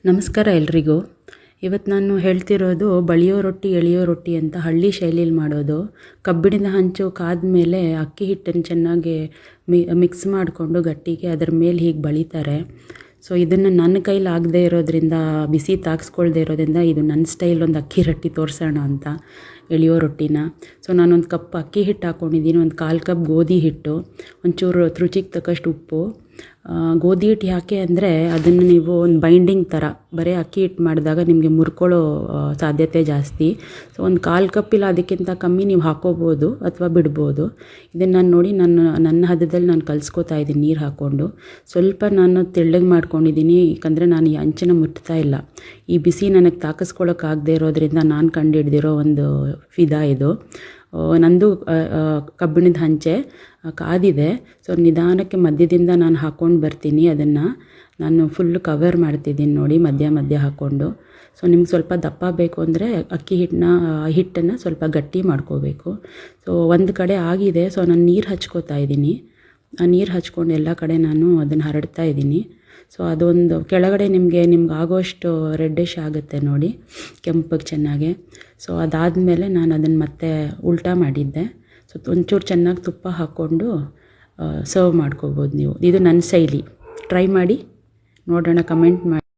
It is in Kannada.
ನಮಸ್ಕಾರ ಎಲ್ರಿಗೂ. ಇವತ್ತು ನಾನು ಹೇಳ್ತಿರೋದು ಬಳಿಯೋ ರೊಟ್ಟಿ ಎಳೆಯೋ ರೊಟ್ಟಿ ಅಂತ ಹಳ್ಳಿ ಶೈಲಿಯಲ್ಲಿ ಮಾಡೋದು. ಕಬ್ಬಿಣದ ಹಂಚು ಕಾದ ಮೇಲೆ ಅಕ್ಕಿ ಹಿಟ್ಟನ್ನು ಚೆನ್ನಾಗಿ ಮಿಕ್ಸ್ ಮಾಡಿಕೊಂಡು ಗಟ್ಟಿಗೆ ಅದರ ಮೇಲೆ ಹೀಗೆ ಬಳಿತಾರೆ. ಸೊ ಇದನ್ನು ನನ್ನ ಕೈಲಿ ಆಗದೆ ಇರೋದ್ರಿಂದ, ಬಿಸಿ ತಾಗಿಸ್ಕೊಳ್ದೆ ಇರೋದ್ರಿಂದ ಇದು ನನ್ನ ಸ್ಟೈಲ್ ಒಂದು ಅಕ್ಕಿ ರೊಟ್ಟಿ ತೋರಿಸೋಣ ಅಂತ, ಎಳೆಯೋ ರೊಟ್ಟಿನ. ಸೊ ನಾನೊಂದು ಕಪ್ ಅಕ್ಕಿ ಹಿಟ್ಟು ಹಾಕ್ಕೊಂಡಿದ್ದೀನಿ, ಒಂದು 1/4 ಕಪ್ ಗೋಧಿ ಹಿಟ್ಟು, ಒಂಚೂರು ರುಚಿಗೆ ತಕ್ಕಷ್ಟು ಉಪ್ಪು. ಗೋಧಿ ಹಿಟ್ಟು ಯಾಕೆ ಅಂದರೆ ಅದನ್ನು ನೀವು ಒಂದು ಬೈಂಡಿಂಗ್ ಥರ, ಬರೀ ಅಕ್ಕಿ ಹಿಟ್ಟು ಮಾಡಿದಾಗ ನಿಮಗೆ ಮುರ್ಕೊಳ್ಳೋ ಸಾಧ್ಯತೆ ಜಾಸ್ತಿ. ಸೊ ಒಂದು 1/4 ಕಪ್ ಇಲ್ಲ ಅದಕ್ಕಿಂತ ಕಮ್ಮಿ ನೀವು ಹಾಕ್ಕೋಬೋದು ಅಥವಾ ಬಿಡ್ಬೋದು. ಇದನ್ನು ನಾನು ನೋಡಿ ನನ್ನ ಹದದಲ್ಲಿ ನಾನು ಕಲಿಸ್ಕೋತಾ ಇದ್ದೀನಿ ನೀರು ಹಾಕ್ಕೊಂಡು. ಸ್ವಲ್ಪ ನಾನು ತೆಳ್ಳಗೆ ಮಾಡ್ಕೊಂಡಿದ್ದೀನಿ, ಯಾಕಂದರೆ ನಾನು ಈ ಹಂಚನ್ನು ಮುಟ್ತಾ ಇಲ್ಲ. ಈ ಬಿಸಿ ನನಗೆ ತಾಕಿಸ್ಕೊಳ್ಳೋಕ್ಕಾಗದೇ ಇರೋದ್ರಿಂದ ನಾನು ಕಂಡುಹಿಡ್ದಿರೋ ಒಂದು ವಿಧ ಇದು. ನಂದು ಕಬ್ಬಿಣದ ಹಂಚೆ ಕಾದಿದೆ. ಸೊ ನಿಧಾನಕ್ಕೆ ಮಧ್ಯದಿಂದ ನಾನು ಹಾಕ್ಕೊಂಡು ಬರ್ತೀನಿ. ಅದನ್ನು ನಾನು ಫುಲ್ಲು ಕವರ್ ಮಾಡ್ತಿದ್ದೀನಿ ನೋಡಿ, ಮಧ್ಯ ಹಾಕ್ಕೊಂಡು. ಸೊ ನಿಮ್ಗೆ ಸ್ವಲ್ಪ ದಪ್ಪ ಬೇಕು ಅಂದರೆ ಅಕ್ಕಿ ಹಿಟ್ಟನ್ನು ಸ್ವಲ್ಪ ಗಟ್ಟಿ ಮಾಡ್ಕೋಬೇಕು. ಸೊ ಒಂದು ಕಡೆ ಆಗಿದೆ. ಸೊ ನಾನು ನೀರು ಹಚ್ಕೋತಾ ಇದ್ದೀನಿ. ಆ ನೀರು ಹಚ್ಕೊಂಡು ಎಲ್ಲ ಕಡೆ ನಾನು ಅದನ್ನು ಹರಡ್ತಾ ಇದ್ದೀನಿ. ಸೊ ಅದೊಂದು ಕೆಳಗಡೆ ನಿಮಗೆ ಆಗೋಷ್ಟು ರೆಡ್ಡಿಶ್ ಆಗುತ್ತೆ ನೋಡಿ, ಕೆಂಪಗೆ ಚೆನ್ನಾಗೆ. ಸೊ ಅದಾದಮೇಲೆ ನಾನು ಅದನ್ನು ಮತ್ತೆ ಉಲ್ಟಾ ಮಾಡಿದ್ದೆ. ಸೊ ಒಂಚೂರು ಚೆನ್ನಾಗಿ ತುಪ್ಪ ಹಾಕ್ಕೊಂಡು ಸರ್ವ್ ಮಾಡ್ಕೋಬೋದು ನೀವು. ಇದು ನನ್ನ ಶೈಲಿ. ಟ್ರೈ ಮಾಡಿ ನೋಡೋಣ, ಕಮೆಂಟ್ ಮಾಡಿ.